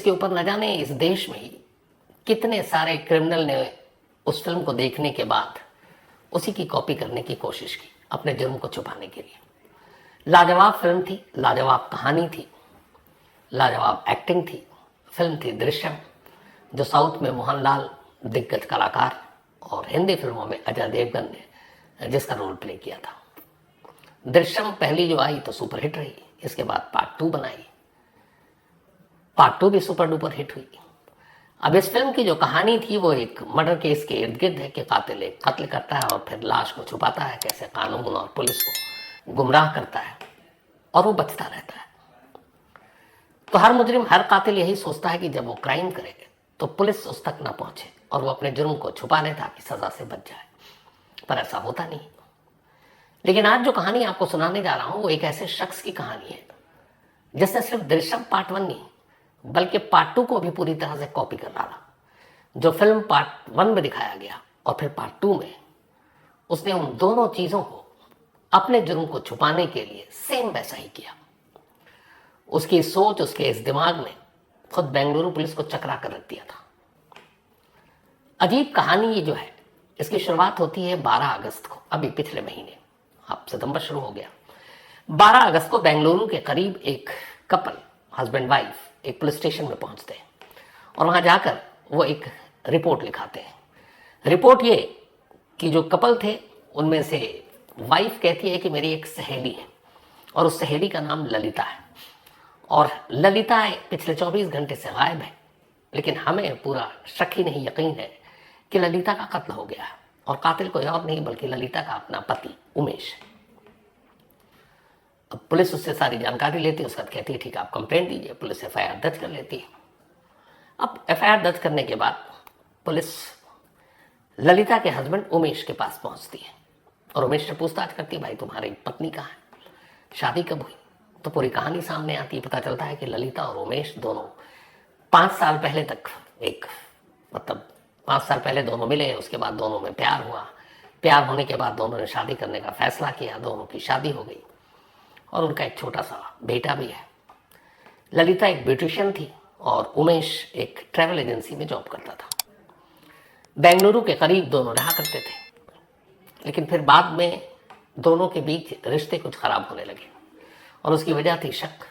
उसके ऊपर न जाने इस देश में ही कितने सारे क्रिमिनल ने उस फिल्म को देखने के बाद उसी की कॉपी करने की कोशिश की अपने जुर्म को छुपाने के लिए। लाजवाब फिल्म थी, लाजवाब कहानी थी, लाजवाब एक्टिंग थी। फिल्म थी दृश्यम, जो साउथ में मोहनलाल दिग्गज कलाकार और हिंदी फिल्मों में अजय देवगन ने जिसका रोल प्ले किया था। दृश्यम पहली जो आई तो सुपरहिट रही, इसके बाद पार्ट 2 बनाई, पार्ट 2 भी सुपर डुपर हिट हुई। अब इस फिल्म की जो कहानी थी वो एक मर्डर केस के इर्द गिर्द है कि कातिल एक कत्ल करता है और फिर लाश को छुपाता है, कैसे कानून और पुलिस को गुमराह करता है और वो बचता रहता है। तो हर मुजरिम, हर कातिल यही सोचता है कि जब वो क्राइम करे तो पुलिस उस तक ना पहुंचे और वो अपने जुर्म को छुपा ले ताकि सजा से बच जाए, पर ऐसा होता नहीं। लेकिन आज जो कहानी आपको सुनाने जा रहा हूं वो एक ऐसे शख्स की कहानी है जिसने सिर्फ दृश्यम पार्ट 1 नहीं बल्कि पार्ट 2 को भी पूरी तरह से कॉपी कर डाला। जो फिल्म पार्ट 1 में दिखाया गया और फिर पार्ट 2 में, उसने उन दोनों चीजों को अपने जुर्म को छुपाने के लिए सेम वैसा ही किया। उसकी सोच, उसके इस दिमाग ने खुद बेंगलुरु पुलिस को चकरा कर रख दिया था। अजीब कहानी ये जो है, इसकी शुरुआत होती है 12 अगस्त को, अभी पिछले महीने, अब सितंबर शुरू हो गया। 12 अगस्त को बेंगलुरु के करीब एक कपल, हस्बैंड वाइफ, एक पुलिस स्टेशन में पहुंचते हैं और वहां जाकर वो एक रिपोर्ट लिखाते हैं। रिपोर्ट ये कि जो कपल थे उनमें से वाइफ कहती है कि मेरी एक सहेली है और उस सहेली का नाम ललिता है और ललिता पिछले 24 घंटे से गायब है, लेकिन हमें पूरा शक ही नहीं, यकीन है कि ललिता का कत्ल हो गया है और कातिल कोई और नहीं बल्कि ललिता का अपना पति उमेश है। अब पुलिस उससे सारी जानकारी लेती है, उसके बाद कहती है ठीक है आप कंप्लेंट दीजिए। पुलिस एफआईआर दर्ज कर लेती है। अब एफआईआर दर्ज करने के बाद पुलिस ललिता के हस्बैंड उमेश के पास पहुंचती है और उमेश से पूछताछ करती है, भाई तुम्हारी पत्नी कहाँ है, शादी कब हुई? तो पूरी कहानी सामने आती है। पता चलता है कि ललिता और उमेश दोनों 5 साल पहले तक मतलब 5 साल पहले दोनों मिले, उसके बाद दोनों में प्यार हुआ। प्यार होने के बाद दोनों ने शादी करने का फैसला किया, दोनों की शादी हो गई और उनका एक छोटा सा बेटा भी है। ललिता एक ब्यूटिशियन थी और उमेश एक ट्रैवल एजेंसी में जॉब करता था। बेंगलुरु के करीब दोनों रहा करते थे, लेकिन फिर बाद में दोनों के बीच रिश्ते कुछ खराब होने लगे और उसकी वजह थी शक।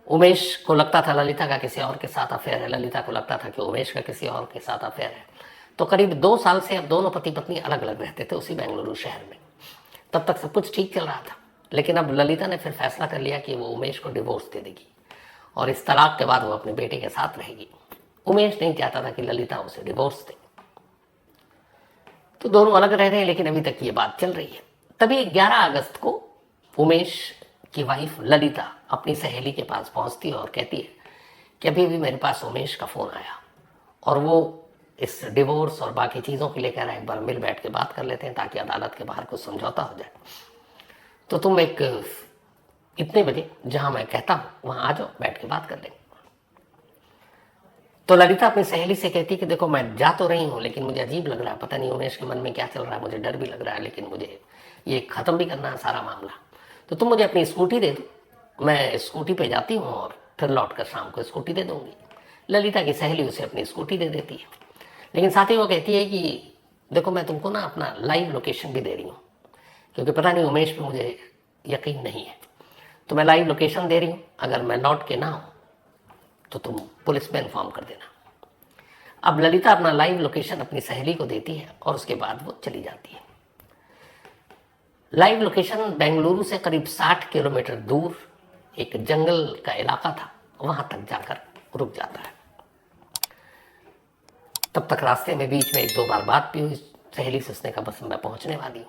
उमेश को लगता था ललिता का किसी और के साथ अफेयर है, ललिता को लगता था कि उमेश का किसी और के साथ अफेयर है। तो करीब 2 साल से अब दोनों पति पत्नी अलग अलग रहते थे उसी बेंगलुरु शहर में। तब तक सब कुछ ठीक चल रहा था, लेकिन अब ललिता ने फिर फैसला कर लिया कि वो उमेश को डिवोर्स दे देगी और इस तलाक के बाद वो अपने बेटे के साथ रहेगी। उमेश नहीं चाहता था कि ललिता उसे डिवोर्स दे, तो दोनों अलग रह रहे हैं, लेकिन अभी तक ये बात चल रही है। तभी 11 अगस्त को उमेश की वाइफ ललिता अपनी सहेली के पास पहुंचती है और कहती है कि अभी भी मेरे पास उमेश का फोन आया और वो इस डिवोर्स और बाकी चीज़ों के लिए कह रहा है एक बार मिल बैठ के बात कर लेते हैं ताकि अदालत के बाहर कुछ समझौता हो जाए। तो तुम इतने बजे जहां मैं कहता हूं वहां आ जाओ, बैठ के बात कर लेंगे। तो ललिता अपनी सहेली से कहती कि देखो मैं जा तो रही हूं, लेकिन मुझे अजीब लग रहा है, पता नहीं उमेश के मन में क्या चल रहा है, मुझे डर भी लग रहा है, लेकिन मुझे ये खत्म भी करना है सारा मामला। तो तुम मुझे अपनी स्कूटी दे दो, मैं स्कूटी पे जाती हूँ और फिर लौट कर शाम को स्कूटी दे दूंगी। ललिता की सहेली उसे अपनी स्कूटी दे देती है, लेकिन साथ ही वो कहती है कि देखो मैं तुमको ना अपना लाइव लोकेशन भी दे रही हूँ, क्योंकि पता नहीं उमेश पे मुझे यकीन नहीं है, तो मैं लाइव लोकेशन दे रही हूँ, अगर मैं लौट के ना हूँ तो तुम पुलिस में इन्फॉर्म कर देना। अब ललिता अपना लाइव लोकेशन अपनी सहेली को देती है और उसके बाद वो चली जाती है। लाइव लोकेशन बेंगलुरु से करीब 60 किलोमीटर दूर एक जंगल का इलाका था, वहां तक जाकर रुक जाता है। तब तक रास्ते में बीच में 1-2 बार बात भी हुई सहेली से, उसने कहा बस मैं पहुंचने वाली हूं।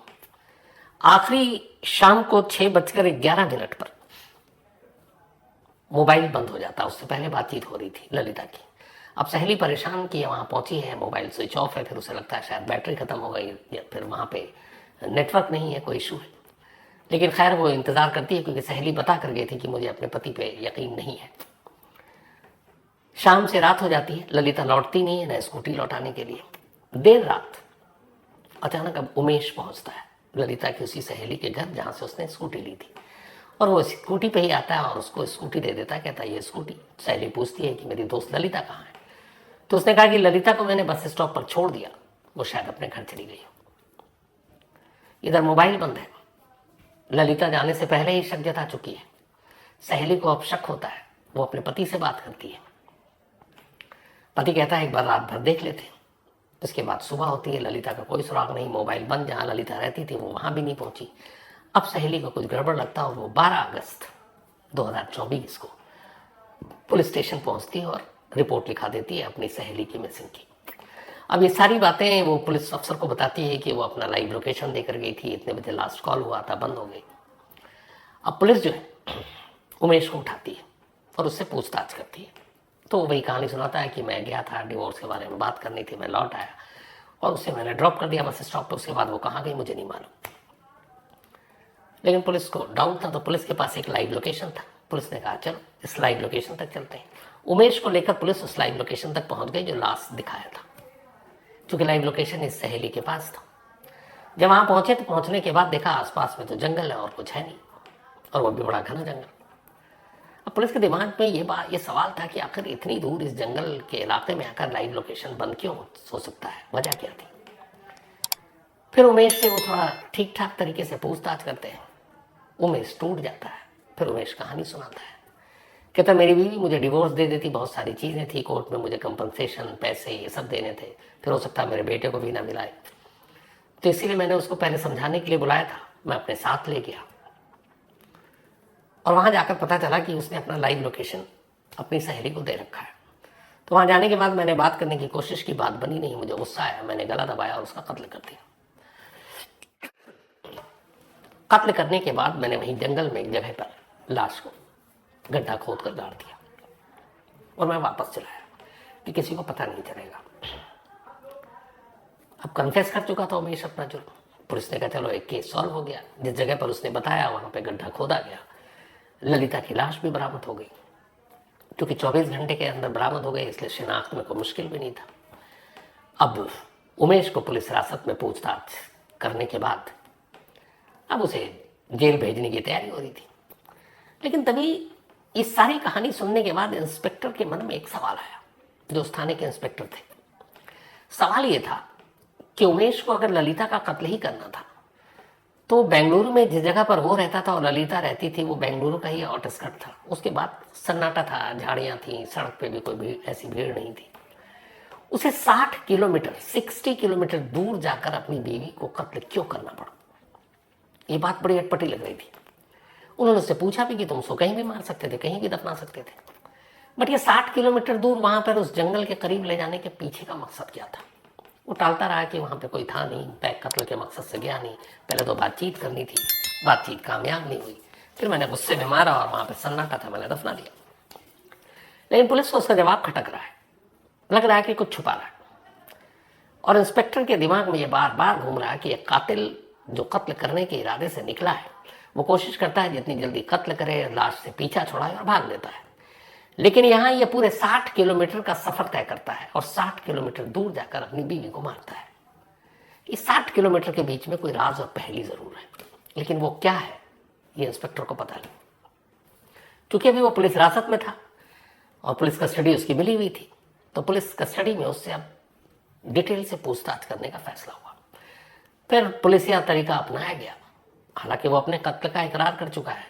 आखिरी शाम को 6:11 पर मोबाइल बंद हो जाता, उससे पहले बातचीत हो रही थी ललिता की। अब सहेली परेशान की वहां पहुंची है, मोबाइल स्विच ऑफ है, फिर उसे लगता है शायद बैटरी खत्म हो गई या फिर वहां पे नेटवर्क नहीं है, कोई इशू है। लेकिन खैर वो इंतजार करती है क्योंकि सहेली बता कर गई थी कि मुझे अपने पति पे यकीन नहीं है। शाम से रात हो जाती है, ललिता लौटती नहीं है ना स्कूटी लौटाने के लिए। देर रात अचानक अब उमेश पहुंचता है ललिता की उसी सहेली के घर जहां से उसने स्कूटी ली थी और वो स्कूटी पे ही आता है और उसको स्कूटी दे देता है, कहता है ये स्कूटी। सहेली पूछती है कि मेरी दोस्त ललिता कहाँ है, तो उसने कहा कि ललिता को मैंने बस स्टॉप पर छोड़ दिया, वो शायद अपने घर चली गई हो। इधर मोबाइल बंद है, ललिता जाने से पहले ही शक जता चुकी है। सहेली को अब शक होता है, वो अपने पति से बात करती है। पति कहता है एक बार रात भर देख लेते हैं। इसके बाद सुबह होती है, ललिता का कोई सुराग नहीं, मोबाइल बंद, जहाँ ललिता रहती थी वो वहाँ भी नहीं पहुंची। अब सहेली को कुछ गड़बड़ लगता है और वो 12 अगस्त 2024 को पुलिस स्टेशन पहुंचती है और रिपोर्ट लिखा देती है अपनी सहेली की मिसिंग की। अब ये सारी बातें वो पुलिस अफसर को बताती है कि वो अपना लाइव लोकेशन देकर गई थी, इतने बजे लास्ट कॉल हुआ था, बंद हो गई। अब पुलिस जो है उमेश को उठाती है और उससे पूछताछ करती है। तो वही कहानी सुनाता है कि मैं गया था, डिवोर्स के बारे में बात करनी थी, मैं लौट आया और उसे मैंने ड्रॉप कर दिया बस स्टॉप पर। उसके बाद वो कहाँ गई मुझे नहीं मालूम। लेकिन पुलिस को डाउट था, तो पुलिस के पास एक लाइव लोकेशन था। पुलिस ने कहा चलो इस लाइव लोकेशन तक चलते हैं। उमेश को लेकर पुलिस उस लाइव लोकेशन तक पहुंच गई जो लास्ट दिखाया था, क्योंकि लाइव लोकेशन इस सहेली के पास था। जब वहां पहुंचे तो पहुंचने के बाद देखा आसपास में तो जंगल है और कुछ है नहीं, और वो भी बड़ा घना जंगल। अब पुलिस के दिमाग में ये सवाल था कि आखिर इतनी दूर इस जंगल के इलाके में आकर लाइव लोकेशन बंद क्यों हो सकता है, वजह क्या थी। फिर उमेश से वो थोड़ा ठीक ठाक तरीके से पूछताछ करते हैं। उमेश टूट जाता है। फिर उमेश कहानी सुनाता है, कहता मेरी बीवी मुझे डिवोर्स दे देती, बहुत सारी चीज़ें थी कोर्ट में, मुझे कंपनसेशन पैसे ये सब देने थे, फिर हो सकता है मेरे बेटे को भी ना मिलाए, तो इसीलिए मैंने उसको पहले समझाने के लिए बुलाया था, मैं अपने साथ ले गया। और वहाँ जाकर पता चला कि उसने अपना लाइव लोकेशन अपनी सहेली को दे रखा है। तो वहाँ जाने के बाद मैंने बात करने की कोशिश की, बात बनी नहीं, मुझे गुस्सा आया, मैंने गला दबाया और उसका कत्ल कर दिया। कत्ल करने के बाद मैंने वहीं जंगल में एक जगह पर लाश को गड्ढा खोद कर गाड़ दिया और मैं वापस चला आया कि किसी को पता नहीं चलेगा। अब कन्फेस कर चुका था उमेश अपना जुर्म। पुलिस ने कहा चलो एक केस सॉल्व हो गया। जिस जगह पर उसने बताया वहां पे गड्ढा खोदा गया, ललिता की लाश भी बरामद हो गई। क्योंकि 24 घंटे के अंदर बरामद हो गई इसलिए शिनाख्त में कोई मुश्किल भी नहीं था। अब उमेश को पुलिस हिरासत में पूछताछ करने के बाद अब उसे जेल भेजने की तैयारी हो रही थी। लेकिन तभी इस सारी कहानी सुनने के बाद इंस्पेक्टर के मन में एक सवाल आया, जो उस थाने के इंस्पेक्टर थे। सवाल ये था कि उमेश को अगर ललिता का कत्ल ही करना था तो बेंगलुरु में जिस जगह पर वो रहता था और ललिता रहती थी वो बेंगलुरु का ही आउटस्कर्ट था। उसके बाद सन्नाटा था, झाड़ियां थी, सड़क पे भी कोई ऐसी भीड़ नहीं थी। उसे 60 किलोमीटर दूर जाकर अपनी बीवी को कत्ल क्यों करना पड़ा, ये बात बड़ी अटपटी लग रही थी। उन्होंने उससे पूछा भी कि तुम उसको कहीं भी मार सकते थे, कहीं भी दफना सकते थे, बट ये 60 किलोमीटर दूर वहां पर उस जंगल के करीब ले जाने के पीछे का मकसद क्या था। वो टालता रहा कि वहां पे कोई था नहीं, पैक कत्ल के मकसद से गया नहीं, पहले तो बातचीत करनी थी, बातचीत कामयाब नहीं हुई, फिर मैंने गुस्से में मारा और वहां पे सन्नाटा था, मैंने दफना दिया। लेकिन पुलिस को उसका जवाब खटक रहा है, लग रहा है कि कुछ छुपा रहा है। और इंस्पेक्टर के दिमाग में ये बार बार घूम रहा है कि एक कातिल जो कत्ल करने के इरादे से निकला है वो कोशिश करता है जितनी जल्दी कत्ल करे, लाश से पीछा छुड़ाए और भाग लेता है। लेकिन यहाँ ये पूरे 60 किलोमीटर का सफर तय करता है और 60 किलोमीटर दूर जाकर अपनी बीवी को मारता है। इस 60 किलोमीटर के बीच में कोई राज और पहेली जरूर है, लेकिन वो क्या है ये इंस्पेक्टर को पता नहीं, क्योंकि अभी वो पुलिस हिरासत में था और पुलिस कस्टडी उसकी मिली हुई थी। तो पुलिस कस्टडी में उससे अब डिटेल से पूछताछ करने का फैसला हुआ। फिर पुलिसिया तरीका अपनाया गया। हालांकि वो अपने कत्ल का इकरार कर चुका है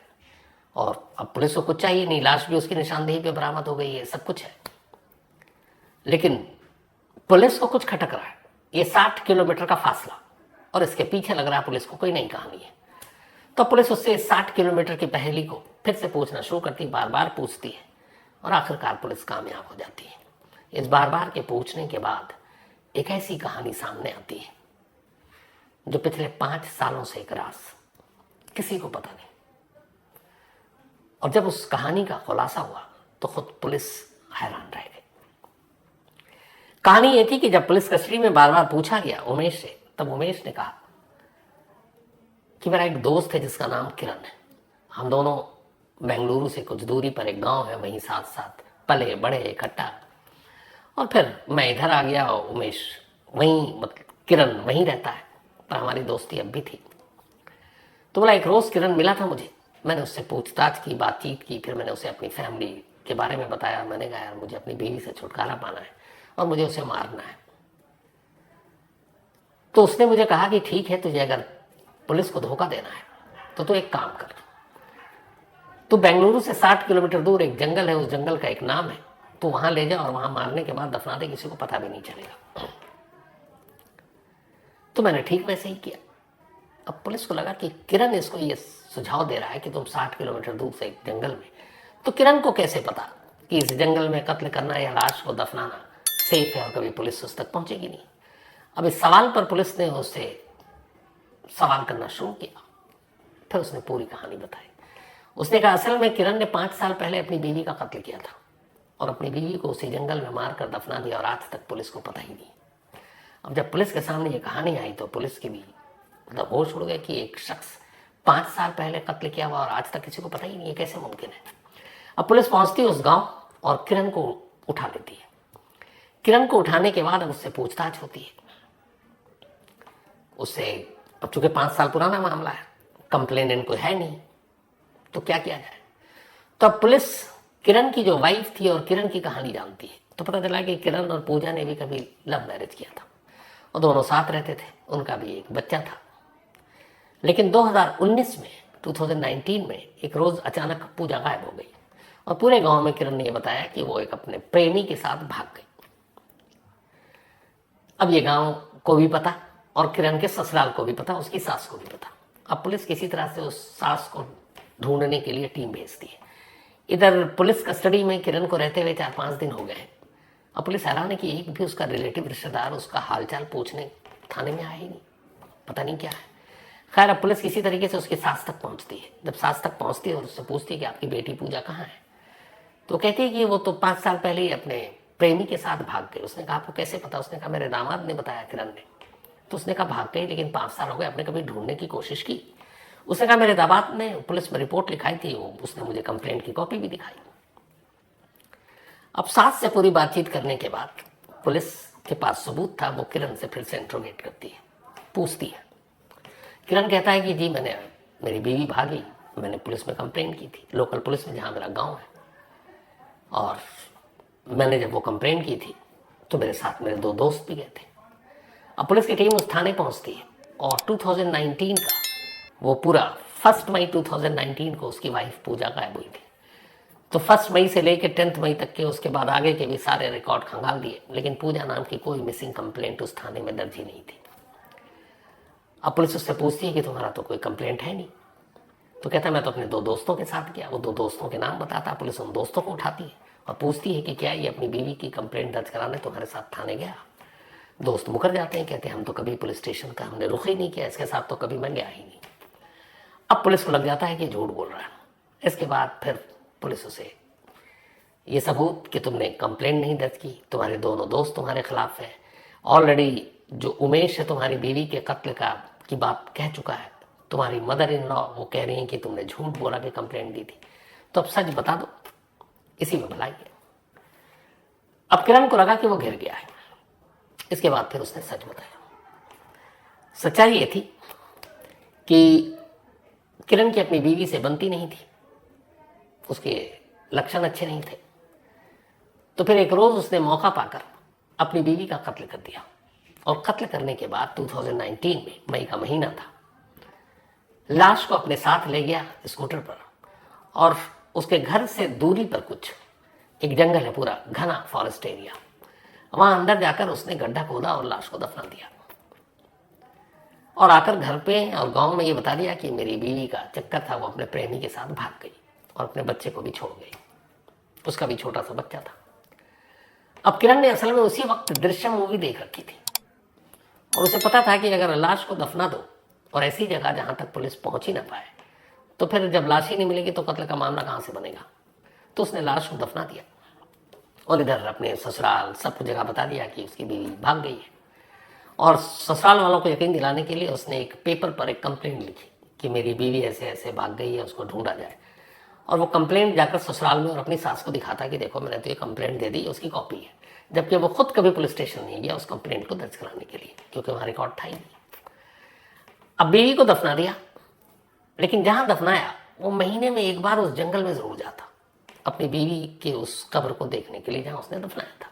और अब पुलिस को कुछ चाहिए नहीं, लाश भी उसकी निशानदेही पे बरामद हो गई है, सब कुछ है। लेकिन पुलिस को कुछ खटक रहा है, ये 60 किलोमीटर का फासला और इसके पीछे लग रहा है पुलिस को कोई नई कहानी है। तो पुलिस उससे 60 किलोमीटर की पहेली को फिर से पूछना शुरू करती, बार बार पूछती है और आखिरकार पुलिस कामयाब हो जाती है। इस बार बार के पूछने के बाद एक ऐसी कहानी सामने आती है जो पिछले 5 सालों से एक राज, किसी को पता नहीं। और जब उस कहानी का खुलासा हुआ तो खुद पुलिस हैरान रह गई। कहानी ये थी कि जब पुलिस कस्टडी में बार बार पूछा गया उमेश से, तब उमेश ने कहा कि मेरा एक दोस्त है जिसका नाम किरण है, हम दोनों बेंगलुरु से कुछ दूरी पर एक गांव है, वहीं साथ साथ पले बड़े इकट्ठा, और फिर मैं इधर आ गया और उमेश वहीं, मतलब किरण वहीं रहता है, पर हमारी दोस्ती अब भी थी। तो बोला एक रोज किरण मिला था मुझे मैंने उससे पूछताछ की, बातचीत की, फिर मैंने उसे अपनी फैमिली के बारे में बताया। मैंने कहा यार मुझे अपनी बीवी से छुटकारा पाना है और मुझे उसे मारना है। तो उसने मुझे कहा कि ठीक है, तुझे अगर पुलिस को धोखा देना है तो तू एक काम कर, तू बेंगलुरु से 60 किलोमीटर दूर एक जंगल है, उस जंगल का एक नाम है, तू वहां ले जा और वहां मारने के बाद दफना दे, किसी को पता भी नहीं चलेगा। तो मैंने ठीक वैसे ही किया। अब पुलिस को लगा कि किरण इसको ये सुझाव दे रहा है कि तुम 60 किलोमीटर दूर से एक जंगल में, तो किरण को कैसे पता कि इस जंगल में कत्ल करना या लाश को दफनाना सेफ है और कभी पुलिस उस तक पहुंचेगी नहीं। अब इस सवाल पर पुलिस ने उससे सवाल करना शुरू किया। फिर उसने पूरी कहानी बताई। उसने कहा असल में किरण ने 5 साल पहले अपनी बीवी का कत्ल किया था और अपनी बीवी को उसी जंगल में मारकर दफना दिया और आज तक पुलिस को पता ही नहीं। अब जब पुलिस के सामने ये कहानी आई तो पुलिस की भी मतलब होश उड़ गए कि एक शख्स 5 साल पहले कत्ल किया हुआ और आज तक किसी को पता ही नहीं है, कैसे मुमकिन है। अब पुलिस पहुंचती है उस गांव और किरण को उठा लेती है। किरण को उठाने के बाद अब उससे पूछताछ होती है। उससे अब चूंकि 5 साल पुराना मामला है, कंप्लेनेंट कोई है नहीं, तो क्या किया जाए। तो अब पुलिस किरण की जो वाइफ थी और किरण की कहानी जानती है। तो पता चला कि किरण और पूजा ने भी कभी लव मैरिज किया था और दोनों साथ रहते थे, उनका भी एक बच्चा था। लेकिन 2019 में 2019 में एक रोज अचानक पूजा गायब हो गई और पूरे गांव में किरण ने यह बताया कि वो एक अपने प्रेमी के साथ भाग गई। अब ये गांव को भी पता और किरण के ससुराल को भी पता, उसकी सास को भी पता। अब पुलिस किसी तरह से उस सास को ढूंढने के लिए टीम भेजती है। इधर पुलिस कस्टडी में किरण को रहते हुए 4-5 दिन हो गए हैं। अब पुलिस हैरान है कि एक भी उसका रिलेटिव रिश्तेदार उसका हालचाल पूछने थाने में आया ही नहीं, पता नहीं क्या है। खैर अब पुलिस किसी तरीके से उसकी सास तक पहुंचती है। जब सास तक पहुंचती है और उससे पूछती है कि आपकी बेटी पूजा कहाँ है, तो कहती है कि वो तो 5 साल पहले ही अपने प्रेमी के साथ भाग गई। उसने कहा आपको कैसे पता? उसने कहा मेरे दामाद ने बताया, किरण ने। तो उसने कहा भाग गई, लेकिन 5 साल हो गए, आपने कभी ढूंढने की कोशिश की? उसने कहा मेरे दामाद ने पुलिस में रिपोर्ट लिखाई थी, उसने मुझे कंप्लेंट की कॉपी भी दिखाई। अब सास से पूरी बातचीत करने के बाद पुलिस के पास सबूत था। वो किरण से फिर से इंट्रोगेट करती है, पूछती है। किरण कहता है कि जी मेरी बीवी भागी, मैंने पुलिस में कंप्लेंट की थी, लोकल पुलिस में जहाँ मेरा गांव है। और मैंने जब वो कंप्लेंट की थी तो मेरे साथ मेरे 2 दोस्त भी गए थे। अब पुलिस की टीम उस थाने पहुंचती है और 2019 का वो पूरा 1 मई 2019 को उसकी वाइफ पूजा गायब हुई थी। तो 1 मई से लेकर 10 मई तक के उसके बाद आगे के भी सारे रिकॉर्ड खंगाल दिए, लेकिन पूजा नाम की कोई मिसिंग कंप्लेंट उस थाने में दर्ज ही नहीं थी। अब पुलिस उससे पूछती है कि तुम्हारा तो कोई कंप्लेंट है नहीं। तो कहता है मैं तो अपने 2 दोस्तों के साथ गया। वो 2 दोस्तों के नाम बताता। पुलिस उन दोस्तों को उठाती है और पूछती है कि क्या ये अपनी बीवी की कंप्लेंट दर्ज कराने तुम्हारे साथ थाने गया? दोस्त मुकर जाते हैं, कहते हैं हम तो कभी पुलिस स्टेशन का हमने रुख ही नहीं किया, इसके साथ तो कभी मैं गया ही नहीं। अब पुलिस को लग जाता है कि झूठ बोल रहा है। इसके बाद फिर पुलिस उसे ये सबूत कि तुमने कंप्लेंट नहीं दर्ज की, तुम्हारे दोनों दोस्त तुम्हारे खिलाफ है, ऑलरेडी जो उमेश है तुम्हारी बीवी के कत्ल की बात कह चुका है, तुम्हारी मदर इन लॉ वो कह रही हैं कि तुमने झूठ बोला कि कंप्लेंट दी थी, तो अब सच बता दो, इसी में भलाई है। अब किरण को लगा कि वो घिर गया है। इसके बाद फिर उसने सच बताया। सच्चाई ये थी कि किरण की अपनी बीवी से बनती नहीं थी, उसके लक्षण अच्छे नहीं थे। तो फिर एक रोज उसने मौका पाकर अपनी बीवी का कत्ल कर दिया और कत्ल करने के बाद 2019 में मई का महीना था, लाश को अपने साथ ले गया स्कूटर पर और उसके घर से दूरी पर कुछ एक जंगल है, पूरा घना फॉरेस्ट एरिया, वहां अंदर जाकर उसने गड्ढा खोदा और लाश को दफना दिया और आकर घर पे और गांव में ये बता दिया कि मेरी बीवी का चक्कर था, वो अपने प्रेमी के साथ भाग गई और अपने बच्चे को भी छोड़ गई। उसका भी छोटा सा बच्चा था। अब किरण ने असल में उसी वक्त दृश्यम मूवी देख रखी थी और उसे पता था कि अगर लाश को दफना दो और ऐसी जगह जहां तक पुलिस पहुंच ही ना पाए तो फिर जब लाश ही नहीं मिलेगी तो कत्ल का मामला कहां से बनेगा। तो उसने लाश को दफना दिया और इधर अपने ससुराल सब जगह बता दिया कि उसकी बीवी भाग गई है। और ससुराल वालों को यकीन दिलाने के लिए उसने एक पेपर पर एक कंप्लेंट लिखी कि मेरी बीवी ऐसे ऐसे भाग गई है, उसको ढूंढा जाए। और वो कंप्लेंट जाकर ससुराल में और अपनी सास को दिखाता कि देखो मैंने तो ये कंप्लेंट दे दी, उसकी कॉपी है, जबकि वो खुद कभी पुलिस स्टेशन नहीं गया उस कंप्लेंट को दर्ज कराने के लिए, क्योंकि वहां रिकॉर्ड था ही नहीं। अब बीवी को दफना दिया, लेकिन जहां दफनाया वो महीने में एक बार उस जंगल में जरूर जाता, अपनी बीवी के उस कब्र को देखने के लिए जहां उसने दफनाया था।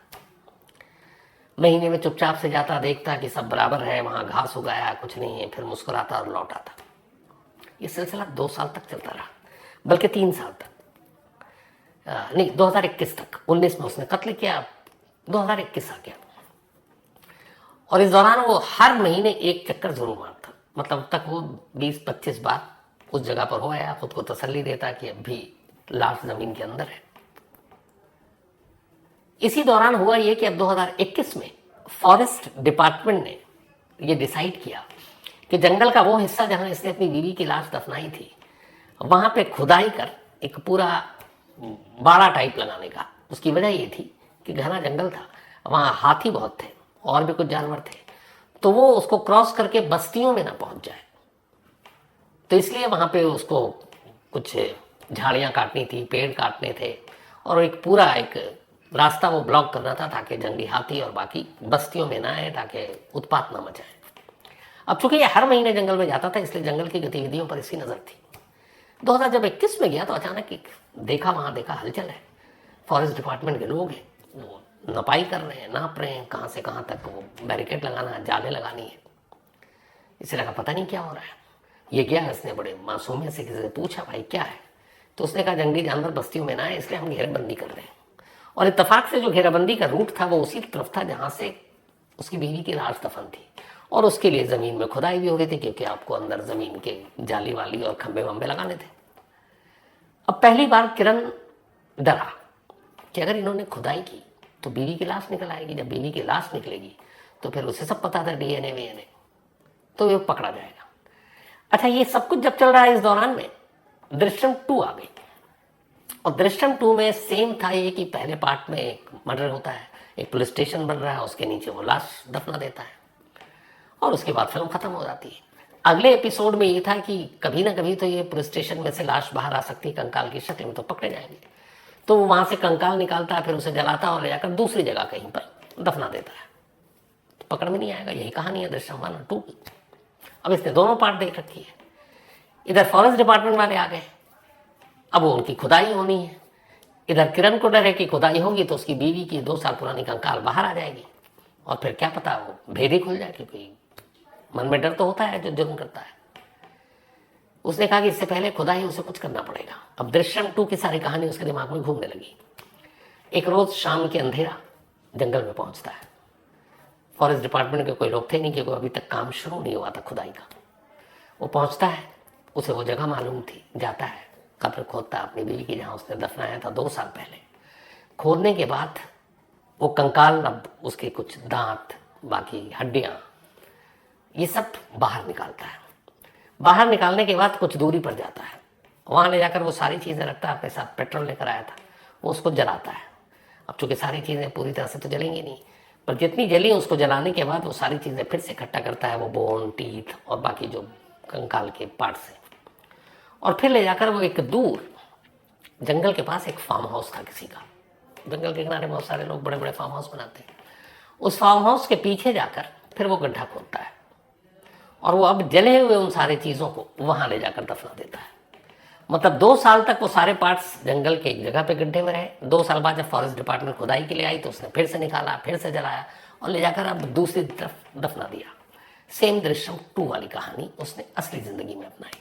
महीने में चुपचाप से जाता, देखता कि सब बराबर है, वहां घास उगाया कुछ नहीं है, फिर मुस्कुराता और लौट आता। ये सिलसिला 2 साल तक चलता रहा, बल्कि 3 साल तक, नहीं 2021 तक। 19 में उसने कत्ल किया, 2021 आ गया, और इस दौरान वो हर महीने एक चक्कर जरूर मारता। मतलब अब तक वो 20-25 बार उस जगह पर हो आया, खुद को तसल्ली देता कि अब भी लाश जमीन के अंदर है। इसी दौरान हुआ ये कि अब 2021 में फॉरेस्ट डिपार्टमेंट ने ये डिसाइड किया कि जंगल का वो हिस्सा जहां इसने अपनी बीवी की लाश दफनाई थी, वहां पे खुदाई कर एक पूरा बाड़ा टाइप लगाने का। उसकी वजह ये थी कि घना जंगल था, वहां हाथी बहुत थे और भी कुछ जानवर थे, तो वो उसको क्रॉस करके बस्तियों में ना पहुंच जाए। तो इसलिए वहां पे उसको कुछ झाड़ियां काटनी थी, पेड़ काटने थे, और एक पूरा एक रास्ता वो ब्लॉक करना था ताकि जंगली हाथी और बाकी बस्तियों में ना आए, ताकि उत्पात ना मचाए। अब चूंकि ये हर महीने जंगल में जाता था, इसलिए जंगल की गतिविधियों पर इसकी नजर थी। 2021 में गया तो अचानक देखा, वहां देखा हलचल है, फॉरेस्ट डिपार्टमेंट के लोग हैं, वो नपाई कर रहे हैं, नाप रहे हैं कहाँ से कहाँ तक वो बैरिकेड लगाना है, जाले लगानी है। इसे लगा पता नहीं क्या हो रहा है। ये गया, इसने बड़े मासूमियत से किसी से पूछा, भाई क्या है? तो उसने कहा जंगली जानवर बस्तियों में ना आए, इसलिए हम घेराबंदी कर रहे हैं। और इत्तेफाक से जो घेराबंदी का रूट था वो उसी तरफ था जहां से उसकी बीवी की लाश दफन थी, और उसके लिए जमीन में खुदाई भी हो रही थी, क्योंकि आपको अंदर जमीन के जाली वाली और खंबे वंबे लगाने थे। अब पहली बार किरण डरा कि अगर इन्होंने खुदाई की तो बीवी की लाश निकल आएगी, जब बीवी की लाश निकलेगी तो फिर उसे सब पता था, डीएनए वीएनए, तो ये पकड़ा जाएगा। अच्छा, ये सब कुछ जब चल रहा है, इस दौरान में दृश्यम 2 आ गई, और दृश्यम 2 में सेम था ये कि पहले पार्ट में एक मर्डर होता है, एक पुलिस स्टेशन बन रहा है, उसके नीचे वो लाश दफना देता है, और उसके बाद फिल्म खत्म हो जाती है। अगले एपिसोड में ये था कि कभी ना कभी तो ये पुलिस स्टेशन में से लाश बाहर आ सकती है कंकाल की शक्ल में, तो पकड़े जाएंगे। तो वो वहां से कंकाल निकालता है, फिर उसे जलाता और ले जाकर दूसरी जगह कहीं पर दफना देता है, तो पकड़ में नहीं आएगा। यही कहानी है दृश्यम 1 और 2 की। अब इसने दोनों पार्ट देख रखी है। इधर फॉरेस्ट डिपार्टमेंट वाले आ गए, अब वो उनकी खुदाई होनी है। इधर किरण को डर है कि खुदाई होगी तो उसकी बीवी की 2 साल पुरानी कंकाल बाहर आ जाएगी, और फिर क्या पता वो भेद ही खुल जाए, क्योंकि मन में डर तो होता है जो जुर्म करता है। उसने कहा कि इससे पहले खुदाई उसे कुछ करना पड़ेगा। अब दृश्यम 2 की सारी कहानी उसके दिमाग में घूमने लगी। एक रोज शाम के अंधेरा जंगल में पहुंचता है। फॉरेस्ट डिपार्टमेंट के कोई लोग थे नहीं, क्योंकि अभी तक काम शुरू नहीं हुआ था खुदाई का। वो पहुंचता है, उसे वो जगह मालूम थी, जाता है, कब्र खोदता है अपनी बीवी की जहां उसने दफनाया था 2 साल पहले। खोदने के बाद वो कंकाल, अब उसके कुछ दांत, बाकी हड्डियां, ये सब बाहर निकालता है। बाहर निकालने के बाद कुछ दूरी पर जाता है, वहां ले जाकर वो सारी चीजें रखता है, अपने साथ पेट्रोल लेकर आया था, वो उसको जलाता है। अब चूंकि सारी चीजें पूरी तरह से तो जलेंगी नहीं, पर जितनी जली उसको जलाने के बाद वो सारी चीजें फिर से इकट्ठा करता है, वो बोन, टीथ और बाकी जो कंकाल के पार्ट से, और फिर ले जाकर वो एक दूर जंगल के पास एक फार्म हाउस था किसी का। जंगल के किनारे बहुत सारे लोग बड़े बड़े फार्म हाउस बनाते हैं। उस फार्म हाउस के पीछे जाकर फिर वो गड्ढा खोदता है, और वो अब जले हुए उन सारे चीजों को वहां ले जाकर दफना देता है। मतलब 2 साल तक वो सारे पार्ट्स जंगल के एक जगह पे गड्ढे में रहे। 2 साल बाद जब फॉरेस्ट डिपार्टमेंट खुदाई के लिए आई तो उसने फिर से निकाला, फिर से जलाया, और ले जाकर अब दूसरी तरफ दफना दिया। सेम दृश्यम 2 वाली कहानी उसने असली जिंदगी में अपनाई।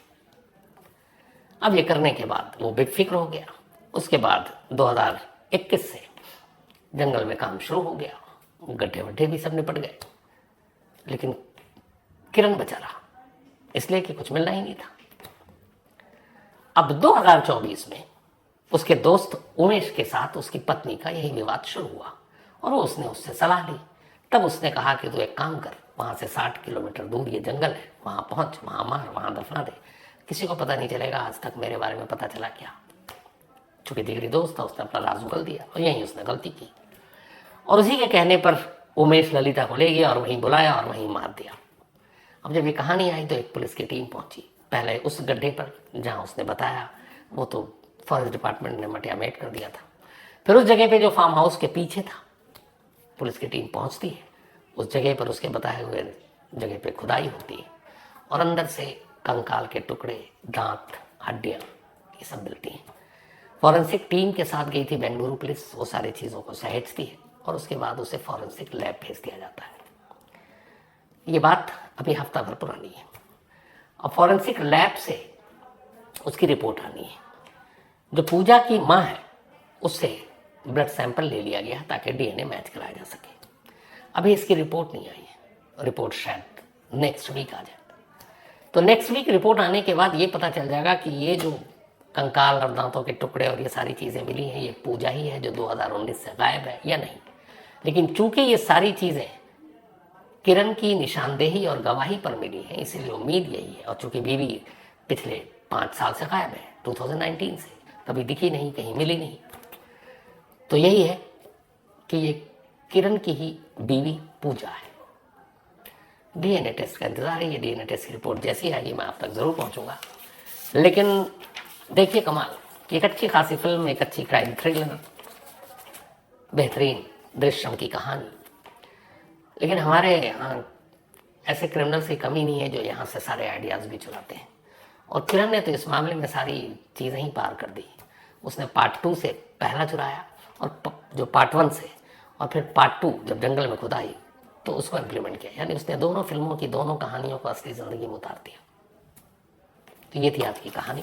अब ये करने के बाद वो बेफिक्र हो गया। उसके बाद 2021 से जंगल में काम शुरू हो गया, गड्ढे वड्ढे भी सब निपट गए, लेकिन किरण बचा रहा, इसलिए कि कुछ मिलना ही नहीं था। अब 2024 में उसके दोस्त उमेश के साथ उसकी पत्नी का यही विवाद शुरू हुआ, और वो उसने उससे सलाह ली। तब उसने कहा कि तू एक काम कर, वहां से 60 किलोमीटर दूर ये जंगल है, वहां पहुंच, वहां मार, वहां दफना दे, किसी को पता नहीं चलेगा। आज तक मेरे बारे में पता चला क्या? चूंकि जिगरी दोस्त था, उसने अपना राज उगल दिया, और यही उसने गलती की। और उसी के कहने पर उमेश ललिता को ले गया और वहीं बुलाया और वहीं मार दिया। अब जब ये कहानी आई तो एक पुलिस की टीम पहुंची, पहले उस गड्ढे पर जहां उसने बताया, वो तो फॉरेस्ट डिपार्टमेंट ने मटियामेट कर दिया था। फिर उस जगह पे जो फार्म हाउस के पीछे था, पुलिस की टीम पहुंचती है उस जगह पर, उसके बताए हुए जगह पे खुदाई होती है, और अंदर से कंकाल के टुकड़े, दांत, हड्डियां ये सब मिलती हैं। फॉरेंसिक टीम के साथ गई थी बेंगलुरु पुलिस, वो सारी चीज़ों को सहेजती है और उसके बाद उसे फॉरेंसिक लैब भेज दिया जाता है। ये बात अभी हफ्ता भर पुरानी है और फॉरेंसिक लैब से उसकी रिपोर्ट आनी है। जो पूजा की माँ है उससे ब्लड सैंपल ले लिया गया ताकि डीएनए मैच कराया जा सके। अभी इसकी रिपोर्ट नहीं आई है, रिपोर्ट शायद नेक्स्ट वीक आ जाए। तो नेक्स्ट वीक रिपोर्ट आने के बाद ये पता चल जाएगा कि ये जो कंकाल और दांतों के टुकड़े और ये सारी चीज़ें मिली हैं ये पूजा ही है जो 2019 से गायब है या नहीं। लेकिन चूंकि ये सारी चीज़ें किरण की निशानदेही और गवाही पर मिली हैं इसलिए उम्मीद यही है। और चूंकि बीवी पिछले 5 साल से गायब है, 2019 से कभी दिखी नहीं, कहीं मिली नहीं, तो यही है कि ये किरण की ही बीवी पूजा है। डीएनए टेस्ट का इंतजार है। ये डीएनए टेस्ट की रिपोर्ट जैसी आएगी मैं आप तक ज़रूर पहुंचूंगा। लेकिन देखिए कमाल कि एक अच्छी खासी फिल्म, एक अच्छी क्राइम थ्रिलर, बेहतरीन दृश्यम की कहानी। लेकिन हमारे यहाँ ऐसे क्रिमिनल्स की कमी नहीं है जो यहाँ से सारे आइडियाज़ भी चुराते हैं। और किरण ने तो इस मामले में सारी चीज़ें ही पार कर दी। उसने पार्ट 2 से पहला चुराया और जो पार्ट 1 से, और फिर पार्ट 2 जब जंगल में खुदाई तो उसको इम्प्लीमेंट किया। यानी उसने दोनों फिल्मों की दोनों कहानियों को असली ज़िंदगी में उतार दिया। तो ये थी आज की कहानी।